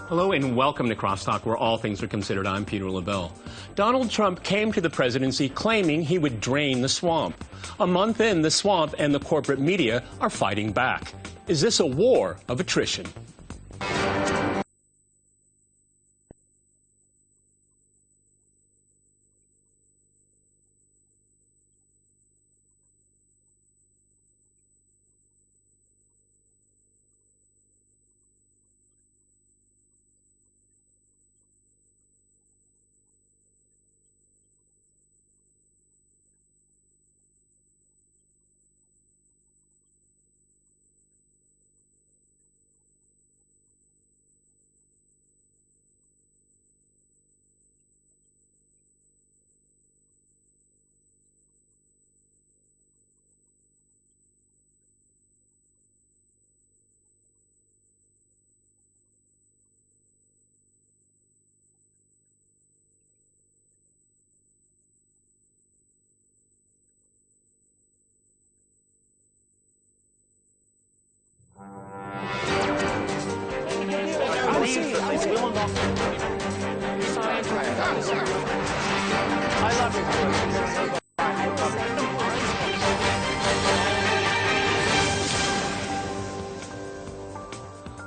Hello and welcome to Crosstalk, where all things are considered. I'm Peter LaBelle. Donald Trump came to the presidency claiming he would drain the swamp. A month in, the swamp and the corporate media are fighting back. Is this a war of attrition?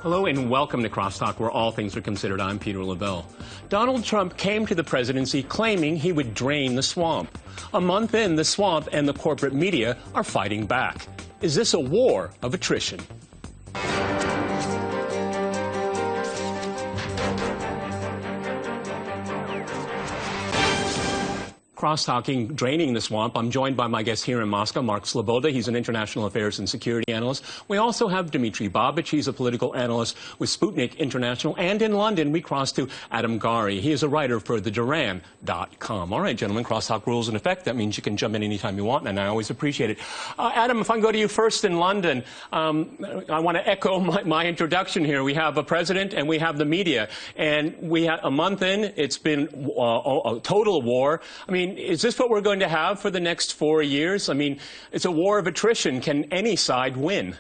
Hello and welcome to Crosstalk, where all things are considered. I'm Peter LaBelle. Donald Trump came to the presidency claiming he would drain the swamp. A month in, the swamp and the corporate media are fighting back. Is this a war of attrition? Crosstalking, draining the swamp. I'm joined by my guest here in Moscow, Mark Sloboda. He's an international affairs and security analyst. We also have Dmitry Babich. He's a political analyst with Sputnik International. And in London, we cross to Adam Gari. He is a writer for theduran.com. All right, gentlemen, Crosstalk rules in effect. That means you can jump in anytime you want, and I always appreciate it. Adam, if I can go to you first in London, I want to echo my introduction here. We have a president and we have the media. And we have a month in, it's been a total war. I mean, is this what we're going to have for the next 4 years? I mean, it's a war of attrition. Can any side win?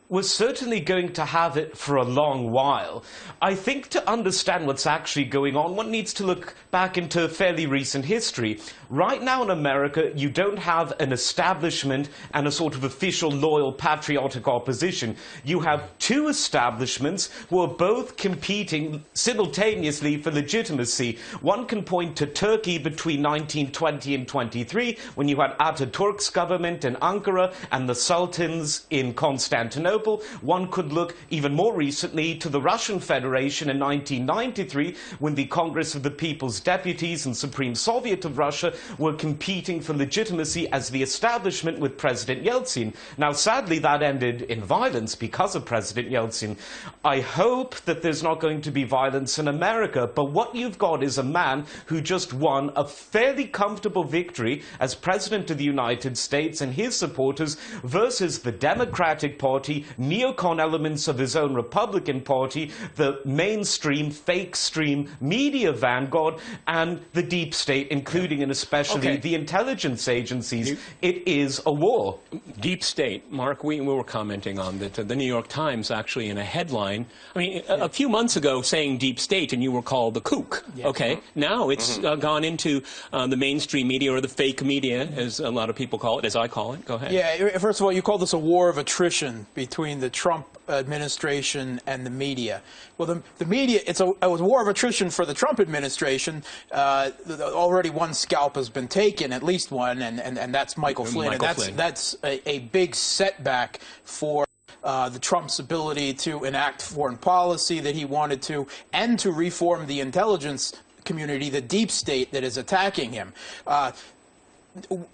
We're certainly going to have it for a long while. I think to understand what's actually going on, one needs to look back into fairly recent history. Right now in America, you don't have an establishment and a sort of official, loyal, patriotic opposition. You have two establishments who are both competing simultaneously for legitimacy. One can point to Turkey between 1920 and 23, when you had Ataturk's government in Ankara and the Sultans in Constantinople. One could look even more recently to the Russian Federation in 1993, when the Congress of the People's Deputies and Supreme Soviet of Russia were competing for legitimacy as the establishment with President Yeltsin. Now, sadly, that ended in violence because of President Yeltsin. I hope that there's not going to be violence in America, but what you've got is a man who just won a fairly comfortable victory as President of the United States and his supporters versus the Democratic Party, neocon elements of his own Republican Party, the mainstream, fake stream media vanguard, and the deep state, including and especially the intelligence agencies. It is a war. Deep state. Mark, we were commenting on that. The New York Times actually in a headline, I mean, a few months ago saying deep state and you were called the kook. Yeah. Okay. Now it's gone into the mainstream media, or the fake media, as a lot of people call it, as I call it. Go ahead. Yeah, first of all, you call this a war of attrition between the Trump administration and the media. Well, the media, it was a war of attrition for the Trump administration. Already one scalp has been taken, at least one, and that's Michael Flynn. That's a big setback for the Trump's ability to enact foreign policy that he wanted to, and to reform the intelligence community, the deep state that is attacking him.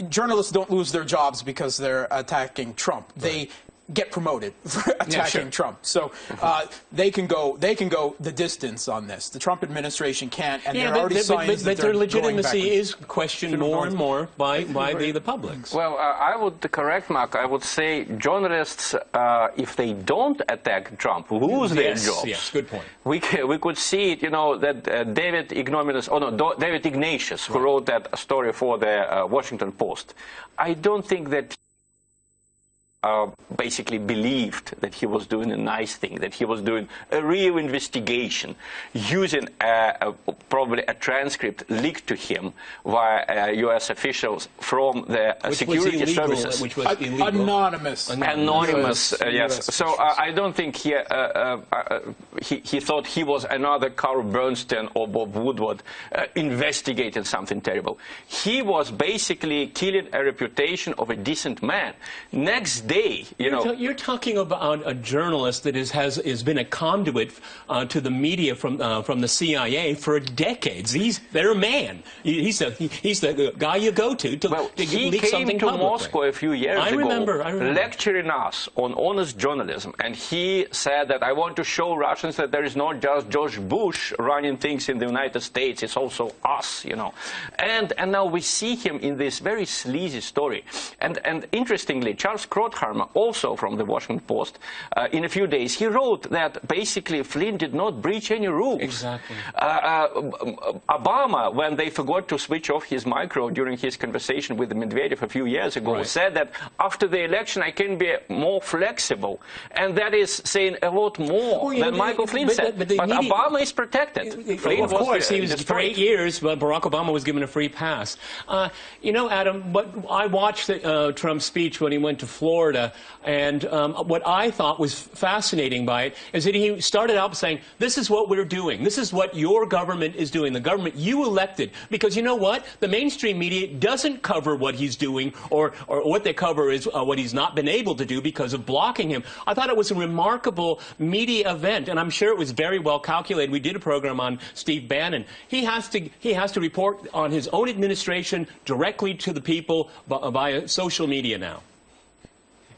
Journalists don't lose their jobs because they're attacking Trump. Right. get promoted for attacking Trump. So they can go the distance on this. The Trump administration can't, and there are already signs that their legitimacy is questioned more and more by the public. Well, I would correct Mark. I would say journalists, if they don't attack Trump, lose their jobs. Yes, good point. We could see it, that David Ignatius, who wrote that story for the Washington Post. I don't think that basically believed that he was doing a nice thing, that he was doing a real investigation, using probably a transcript leaked to him via U.S. officials from the security services. Which was illegal. Anonymous. Yes. So I don't think he thought he was another Carl Bernstein or Bob Woodward investigating something terrible. He was basically killing a reputation of a decent man. Next day, you're talking about a journalist that has been a conduit to the media from the CIA for decades. He's their man. He's the guy you go to leak something publicly. He came to Moscow a few years ago, remember. lecturing us on honest journalism, and he said that I want to show Russians that there is not just George Bush running things in the United States, it's also us, And now we see him in this very sleazy story. And interestingly, Charles Krotheimer, also from the Washington Post, in a few days, he wrote that basically Flynn did not breach any rules. Exactly. Obama, when they forgot to switch off his micro during his conversation with Medvedev a few years ago, said that after the election I can be more flexible. And that is saying a lot more than Michael Flynn said. But Obama is protected. Flynn of course, he was for 8 years, but Barack Obama was given a free pass. Adam, I watched the Trump speech when he went to Florida, and what I thought was fascinating by it is that he started out saying, this is what we're doing. This is what your government is doing, the government you elected. Because you know what? The mainstream media doesn't cover what he's doing, or what they cover is what he's not been able to do because of blocking him. I thought it was a remarkable media event, and I'm sure it was very well calculated. We did a program on Steve Bannon. He has to report on his own administration directly to the people via social media now.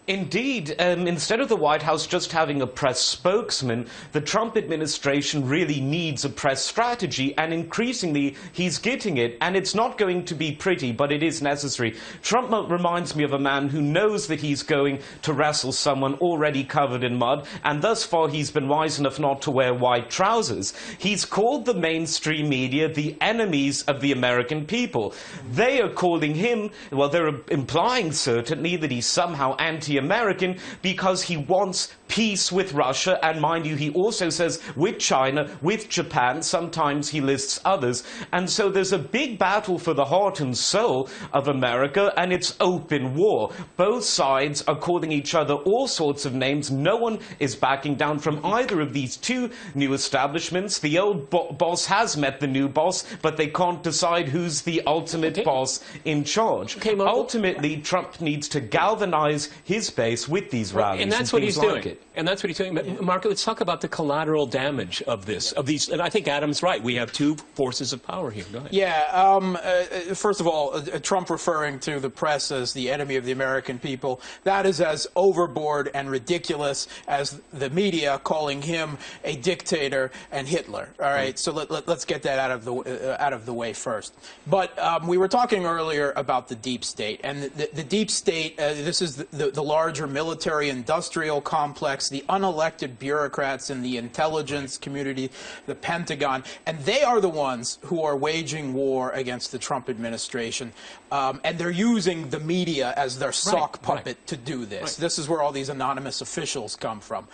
Indeed, instead of the White House just having a press spokesman, the Trump administration really needs a press strategy, and increasingly he's getting it, and it's not going to be pretty, but it is necessary. Trump reminds me of a man who knows that he's going to wrestle someone already covered in mud, and thus far he's been wise enough not to wear white trousers. He's called the mainstream media the enemies of the American people. They are calling him, well, they're implying certainly that he's somehow anti-American because he wants peace with Russia, and mind you, he also says with China, with Japan, sometimes he lists others. And so there's a big battle for the heart and soul of America, and it's open war. Both sides are calling each other all sorts of names. No one is backing down from either of these two new establishments. The old boss has met the new boss, but they can't decide who's the ultimate boss in charge. Ultimately, Trump needs to galvanize his base with these rallies. And that's what he's doing. And that's what he's doing. But, Mark, let's talk about the collateral damage of these. And I think Adam's right. We have two forces of power here. Go ahead. Yeah. First of all, Trump referring to the press as the enemy of the American people, that is as overboard and ridiculous as the media calling him a dictator and Hitler. All right. So let's get that out of the way first. But we were talking earlier about the deep state, and the deep state. This is the larger military-industrial complex, the unelected bureaucrats in the intelligence community, the Pentagon, and they are the ones who are waging war against the Trump administration, and they're using the media as their sock puppet to do this. This is where all these anonymous officials come from.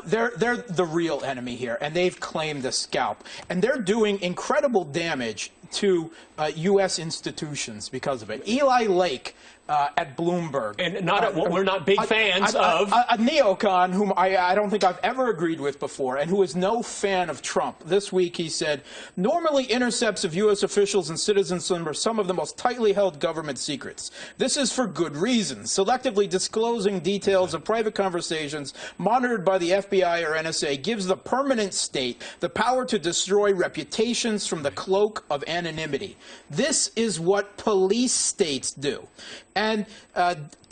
They're the real enemy here, and they've claimed a scalp, and they're doing incredible damage to U.S. institutions because of it. Eli Lake at Bloomberg. And we're not big fans of... A neocon whom I don't think I've ever agreed with before, and who is no fan of Trump. This week he said, normally intercepts of U.S. officials and citizens are some of the most tightly held government secrets. This is for good reasons. Selectively disclosing details of private conversations monitored by the FBI or NSA gives the permanent state the power to destroy reputations from the cloak of anonymity. This is what police states do. And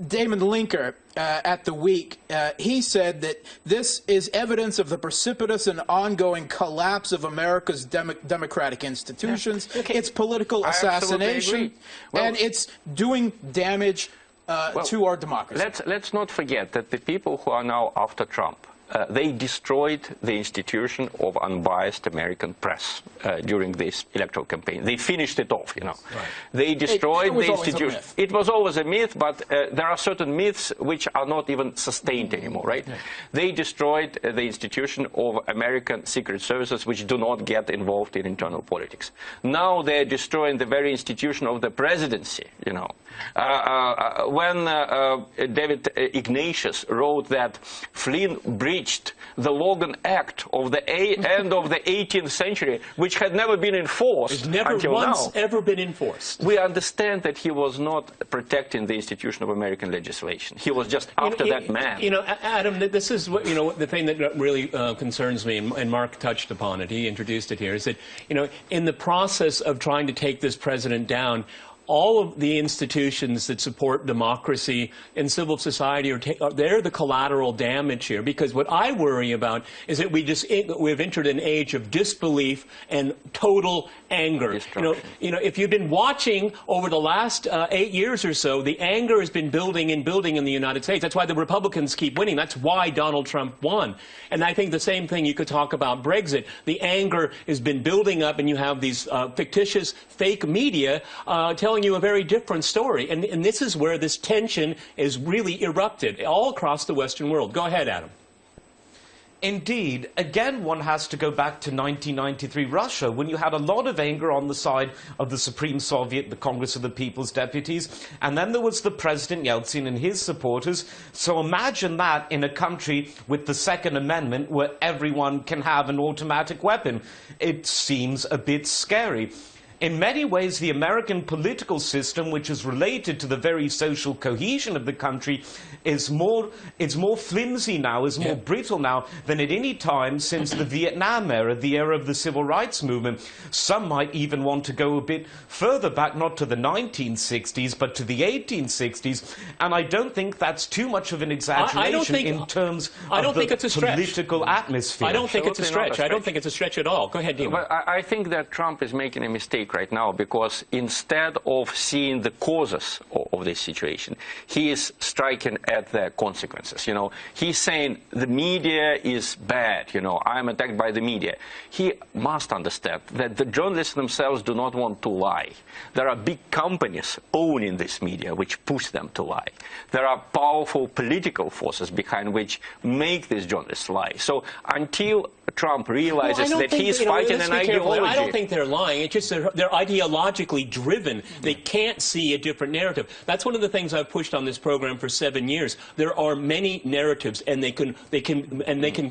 Damon Linker at The Week, he said that this is evidence of the precipitous and ongoing collapse of America's democratic institutions. Yeah. Okay. It's political assassination, and it's doing damage to our democracy. Let's not forget that the people who are now after Trump, they destroyed the institution of unbiased American press during this electoral campaign. They finished it off, you know. Right. They destroyed the institution. It was always a myth, but there are certain myths which are not even sustained anymore, right? Yeah. They destroyed the institution of American secret services, which do not get involved in internal politics. Now they're destroying the very institution of the presidency, you know. When David Ignatius wrote that Flynn breached the Logan Act of the end of the 18th century, which had never been enforced until now. It's never once ever been enforced. We understand that he was not protecting the institution of American legislation. He was just after that man. You know, Adam, this is what, you know, the thing that really concerns me, and Mark touched upon it. He introduced it here. Is that, you know, in the process of trying to take this president down, all of the institutions that support democracy and civil society they're the collateral damage here. Because what I worry about is that we've entered an age of disbelief and total anger. You know, if you've been watching over the last 8 years or so, the anger has been building and building in the United States. That's why the Republicans keep winning. That's why Donald Trump won. And I think the same thing you could talk about Brexit. The anger has been building up, and you have these fictitious fake media telling you a very different story. And this is where this tension is really erupted all across the Western world. Go ahead, Adam. Indeed. Again, one has to go back to 1993 Russia, when you had a lot of anger on the side of the Supreme Soviet, the Congress of the People's Deputies, and then there was the President Yeltsin and his supporters. So imagine that in a country with the Second Amendment, where everyone can have an automatic weapon. It seems a bit scary. In many ways, the American political system, which is related to the very social cohesion of the country, is more flimsy now, is more brittle now than at any time since the Vietnam era, the era of the civil rights movement. Some might even want to go a bit further back, not to the 1960s, but to the 1860s. And I don't think that's too much of an exaggeration in terms of the political atmosphere. I don't think it's a stretch. I don't think it's a stretch at all. Go ahead, Dima. Well, I think that Trump is making a mistake right now, because instead of seeing the causes of this situation, he is striking at the consequences. You know, he's saying the media is bad. You know, I'm attacked by the media. He must understand that the journalists themselves do not want to lie. There are big companies owning this media which push them to lie. There are powerful political forces behind which make these journalists lie. So until Trump realizes that he's fighting an ideology. I don't think they're lying. It's just they're ideologically driven. They can't see a different narrative. That's one of the things I've pushed on this program for 7 years. There are many narratives, and they can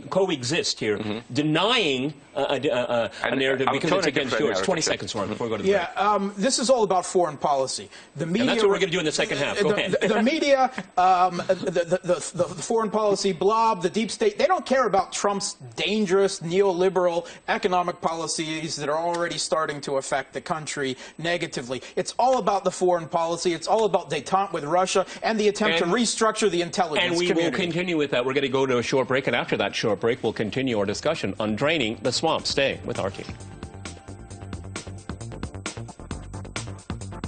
coexist here. Denying a narrative because it's against yours. 20 seconds more before we go to the break. This is all about foreign policy. The media. And that's what we're going to do in the second half. Go ahead. The media, the foreign policy blob, the deep state, they don't care about Trump's dangerous neoliberal economic policies that are already starting to affect the country negatively. It's all about the foreign policy. It's all about détente with Russia and the attempt to restructure the intelligence community. And we will continue with that. We're going to go to a short break, and after that short break, we'll continue our discussion on draining the swamp. Stay with our team.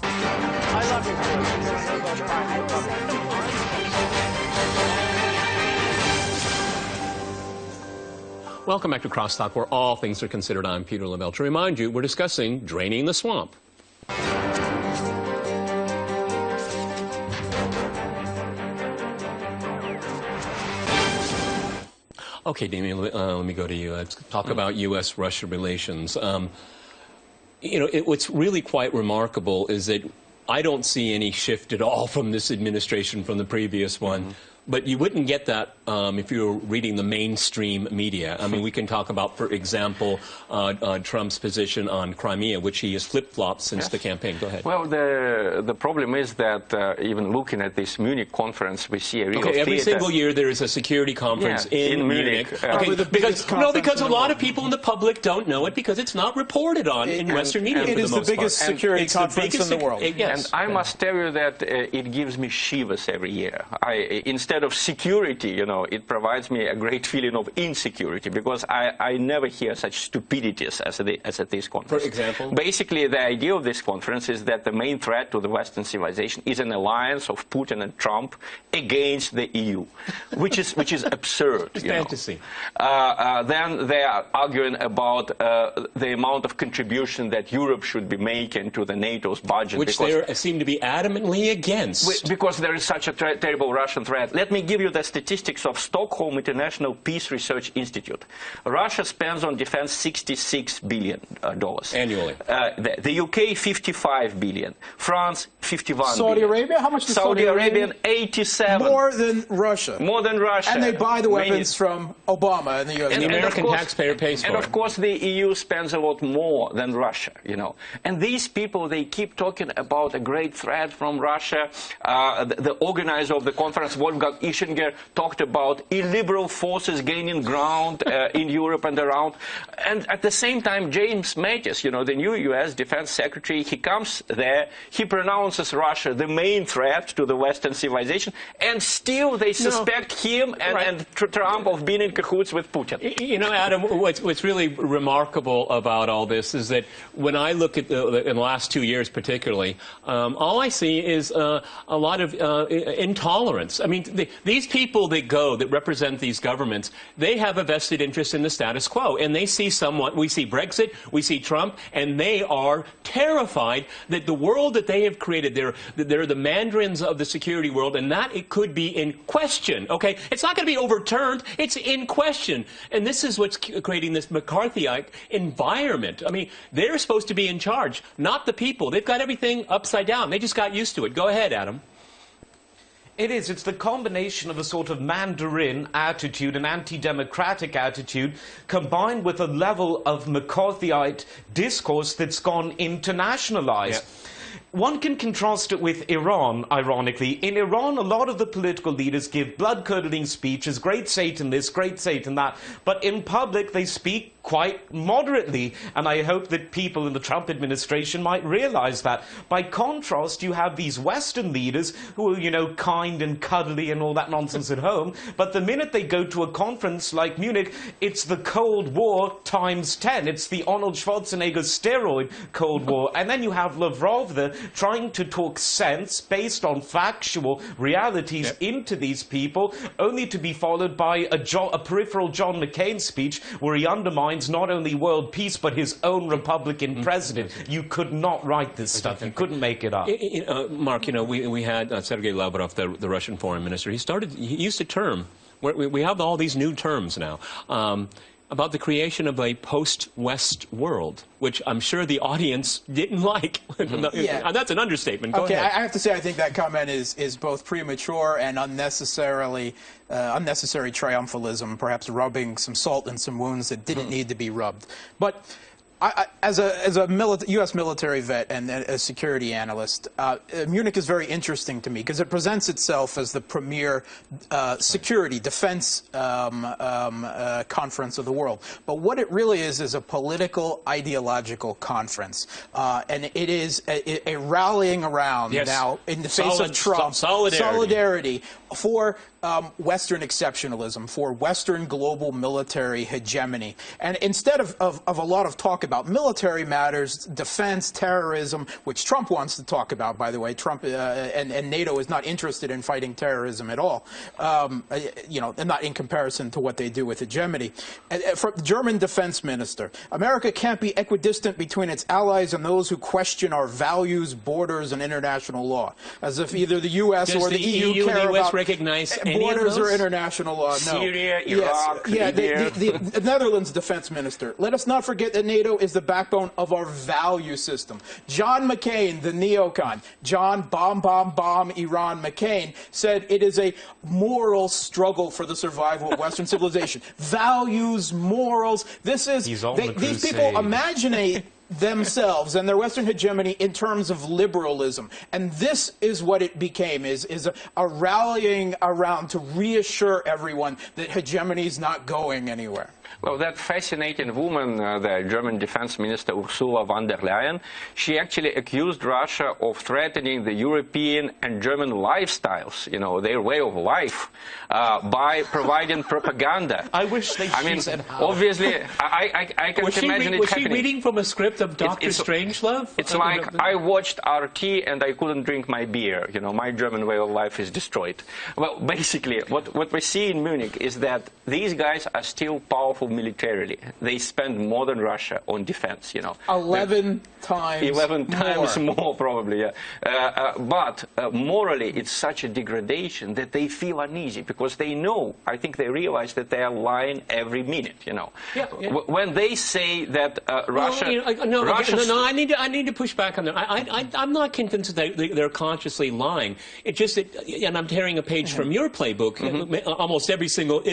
I love you. Welcome back to Crosstalk, where all things are considered. I'm Peter Lavelle. To remind you, we're discussing draining the swamp. Okay, Damien, let me go to you. Let's talk about U.S.-Russia relations. You know, what's really quite remarkable is that I don't see any shift at all from this administration from the previous one. But you wouldn't get that if you were reading the mainstream media. I mean, we can talk about, for example, Trump's position on Crimea, which he has flip-flopped since the campaign. Go ahead. Well, the problem is that even looking at this Munich conference, we see a real every single year there is a security conference in Munich. Because a lot of people in the public don't know it because it's not reported on in Western media. It is the biggest security conference in the world. And I must tell you that it gives me shivers every year. Instead of security, you know, it provides me a great feeling of insecurity because I never hear such stupidities as at this conference. For example? Basically, the idea of this conference is that the main threat to the Western civilization is an alliance of Putin and Trump against the EU, which is absurd. It's fantasy. Then they are arguing about the amount of contribution that Europe should be making to the NATO's budget. Which they seem to be adamantly against. Because there is such a terrible Russian threat. Let me give you the statistics of Stockholm International Peace Research Institute. Russia spends on defense $66 billion. Annually. The UK, $55 billion. France, $51 Saudi billion. Arabia? How much does Saudi Arabia? $87. More than Russia. More than Russia. And they buy the weapons from Obama and the U.S. And the American taxpayer pays for it. And of course the EU spends a lot more than Russia, you know. And these people, they keep talking about a great threat from Russia. The organizer of the conference, Wolfgang Ischinger, talked about illiberal forces gaining ground in Europe and around. And at the same time, James Mattis, you know, the new U.S. Defense Secretary, he comes there, he pronounces Russia the main threat to the Western civilization, and still they suspect him and Trump of being in cahoots with Putin. You know, Adam, what's really remarkable about all this is that when I look at in the last 2 years particularly, all I see is a lot of intolerance. I mean, these people that represent these governments, they have a vested interest in the status quo, and they see someone. We see Brexit, we see Trump, and they are terrified that the world that they have created, they're the mandarins of the security world, and that it could be in question. Okay, it's not going to be overturned; it's in question, and this is what's creating this McCarthyite environment. I mean, they're supposed to be in charge, not the people. They've got everything upside down. They just got used to it. Go ahead, Adam. It is. It's the combination of a sort of Mandarin attitude, an anti-democratic attitude, combined with a level of McCarthyite discourse that's gone internationalized. Yeah. One can contrast it with Iran, ironically. In Iran, a lot of the political leaders give blood-curdling speeches, great Satan this, great Satan that, but in public they speak quite moderately, and I hope that people in the Trump administration might realize that. By contrast, you have these Western leaders who are, you know, kind and cuddly and all that nonsense at home, but the minute they go to a conference like Munich, it's the Cold War times 10. It's the Arnold Schwarzenegger steroid Cold War. And then you have Lavrov there trying to talk sense based on factual realities into these people, only to be followed by a peripheral John McCain speech where he undermines not only world peace, but his own Republican president. You could not write this stuff. You couldn't make it up. Mark, you know, we had Sergei Lavrov, the Russian foreign minister. He used a term. We have all these new terms now. About the creation of a post-West world, which I'm sure the audience didn't like. Yeah. That's an understatement. Go ahead. I have to say I think that comment is both premature and unnecessary triumphalism, perhaps rubbing some salt in some wounds that didn't need to be rubbed. But as a U.S. military vet and a security analyst, Munich is very interesting to me because it presents itself as the premier security defense conference of the world. But what it really is a political, ideological conference. And it is a rallying around now in the face of Trump. Solidarity for Western exceptionalism, for Western global military hegemony. And instead of a lot of talk about military matters, defense, terrorism, which Trump wants to talk about, by the way, Trump and NATO is not interested in fighting terrorism at all, you know, and not in comparison to what they do with hegemony. For the German defense minister, America can't be equidistant between its allies and those who question our values, borders, and international law, as if either the U.S. or the EU care about recognize borders or international law. No. Syria, Iraq, the Netherlands defense minister. Let us not forget that NATO NATO is the backbone of our value system. John McCain, the neocon, John bomb, Iran McCain, said it is a moral struggle for the survival of Western civilization. Values, morals. This is, these people imagine themselves and their Western hegemony in terms of liberalism. And this is what it became, is a rallying around to reassure everyone that hegemony is not going anywhere. Well, that fascinating woman, the German Defense Minister Ursula von der Leyen, she actually accused Russia of threatening the European and German lifestyles, you know, their way of life, by providing propaganda. I wish they said how. Obviously, I can imagine it happening. Was she reading from a script of Dr. Strangelove? It's like I watched RT and I couldn't drink my beer. You know, my German way of life is destroyed. Well, basically, what we see in Munich is that these guys are still powerful militarily. They spend more than Russia on defense, you know. 11 times more, probably, yeah. But morally, it's such a degradation that they feel uneasy because they know, I think they realize that they are lying every minute, you know. Yeah. When they say that Russia... I need to push back on that. I'm not convinced that they're consciously lying. It's just that, and I'm tearing a page from your playbook, almost every single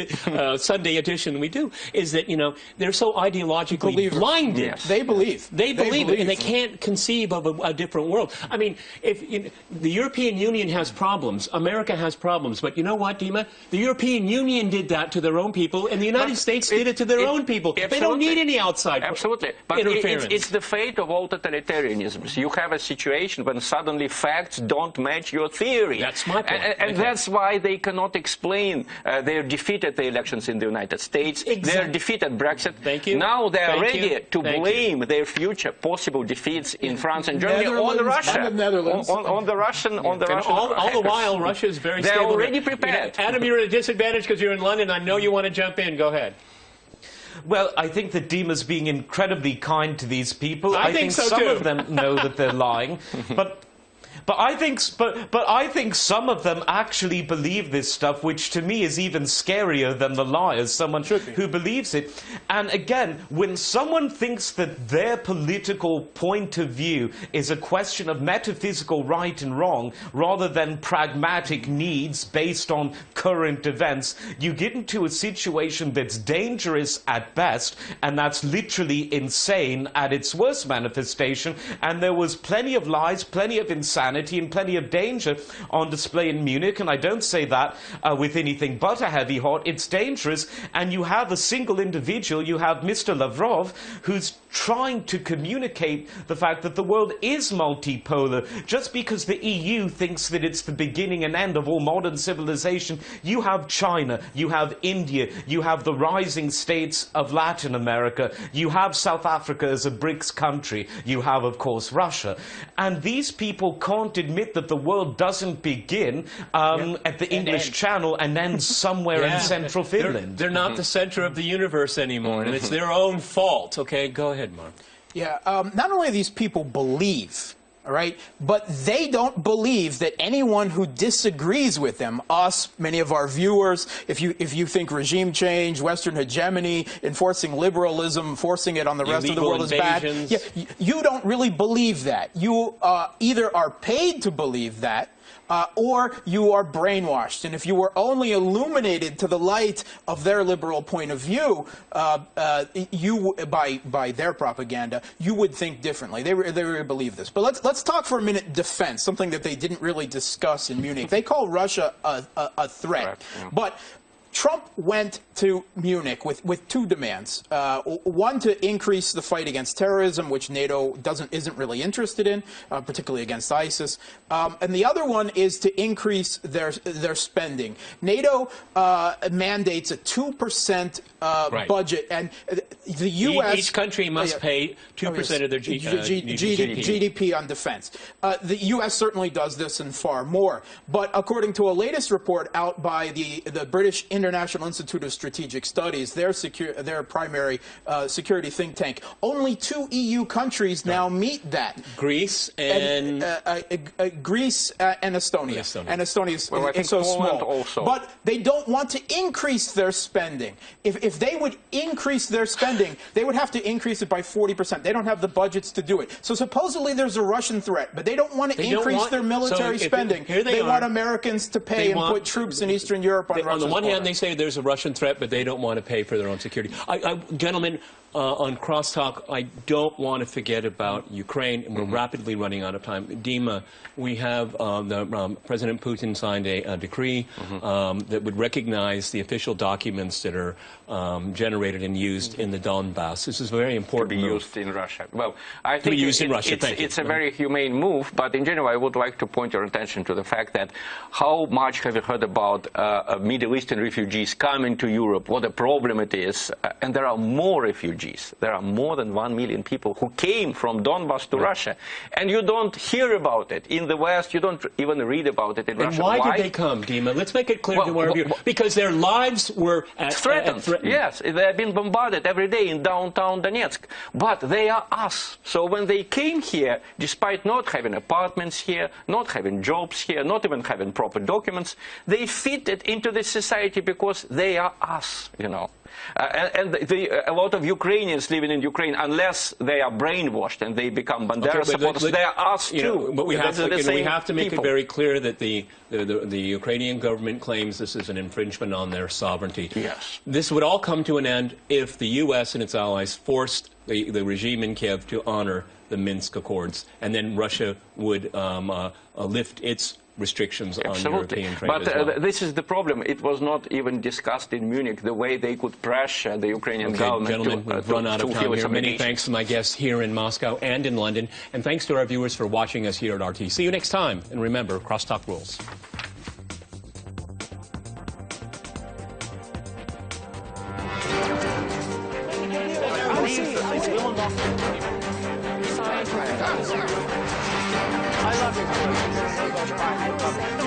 Sunday edition we do, is that, you know, they're so ideologically blinded. Yes. They believe. They believe it, and they can't conceive of a different world. I mean, if the European Union has problems, America has problems, but you know what, Dima? The European Union did that to their own people, and the United States did it to their own people. They don't need any outside interference. It's the fate of all totalitarianisms. You have a situation when suddenly facts don't match your theory. That's my point. And that's why they cannot explain their defeat at the elections in the United States, their defeat at Brexit. Thank you. Now they're ready to blame their future possible defeats in France and Germany on Russia. On the Russian. All the while, Russia is very They're stable. already prepared. Adam, you're at a disadvantage because you're in London. I know you want to jump in. Go ahead. Well, I think that Dima's being incredibly kind to these people. I think so some too. of them know that they're lying, but I think some of them actually believe this stuff, which to me is even scarier than the liars, someone who believes it. And again, when someone thinks that their political point of view is a question of metaphysical right and wrong, rather than pragmatic needs based on current events, you get into a situation that's dangerous at best, and that's literally insane at its worst manifestation. And there was plenty of lies, plenty of insanity, and plenty of danger on display in Munich, and I don't say that with anything but a heavy heart. It's dangerous, and you have a single individual, you have Mr. Lavrov, who's trying to communicate the fact that the world is multipolar. Just because the EU thinks that it's the beginning and end of all modern civilization, you have China, you have India, you have the rising states of Latin America, you have South Africa as a BRICS country, you have, of course, Russia. And these people can't admit that the world doesn't begin at the English Channel and ends somewhere in central Finland. They're not the center of the universe anymore, and it's their own fault. Okay, go ahead, Mark. Yeah, not only do these people believe, all right, but they don't believe that anyone who disagrees with them, us, many of our viewers, if you think regime change, Western hegemony, enforcing liberalism, forcing it on the rest of the world is bad, you don't really believe that. You either are paid to believe that, or you are brainwashed. And if you were only illuminated to the light of their liberal point of view, by their propaganda, you would think differently. They really believe this. But let's talk for a minute defense, something that they didn't really discuss in Munich. They call Russia a threat. But Trump went to Munich with two demands. One, to increase the fight against terrorism, which NATO isn't really interested in, particularly against ISIS. And the other one is to increase their spending. NATO mandates a 2% budget, and the U.S. Each country must pay 2% of their GDP on defense. The U.S. certainly does this and far more. But according to a latest report out by the British International Institute of Strategic Studies, their primary security think tank, only 2 EU countries now meet that. Greece and Greece and Estonia. And Estonia is so small. Also. But they don't want to increase their spending. If they would increase their spending, they would have to increase it by 40%. They don't have the budgets to do it. So supposedly there's a Russian threat, but they don't want to increase their military spending. They want Americans to pay and put troops in Eastern Europe on Russia's border. On the one hand, they say there's a Russian threat, but they don't want to pay for their own security. Gentlemen, on Crosstalk, I don't want to forget about Ukraine, and we're rapidly running out of time. Dima, we have President Putin signed a decree that would recognize the official documents that are generated and used in the Donbass. This is very important. To be used in Russia. Well, I think it's a very humane move, but in general, I would like to point your attention to the fact that how much have you heard about Middle Eastern refugees coming to Europe, what a problem it is, and there are more refugees. There are more than 1 million people who came from Donbass to Russia, and you don't hear about it. In the West, you don't even read about it in Russia. And why did they come, Dima? Let's make it clear to our viewers. Because their lives were threatened. Yes, they have been bombarded every day in downtown Donetsk. But they are us. So when they came here, despite not having apartments here, not having jobs here, not even having proper documents, they fitted into this society because they are us, you know. A lot of Ukrainians living in Ukraine, unless they are brainwashed and they become Bandera supporters, they are us too. But we have to make it very clear that the Ukrainian government claims this is an infringement on their sovereignty. Yes. This would all come to an end if the U.S. and its allies forced the regime in Kiev to honor the Minsk Accords, and then Russia would lift its restrictions on European trade. But this is the problem. It was not even discussed in Munich the way they could pressure the Ukrainian government. Gentlemen, we've run out of time here. Many thanks to my guests here in Moscow and in London, and thanks to our viewers for watching us here at RT. See you next time, and remember, Crosstalk rules. I love you.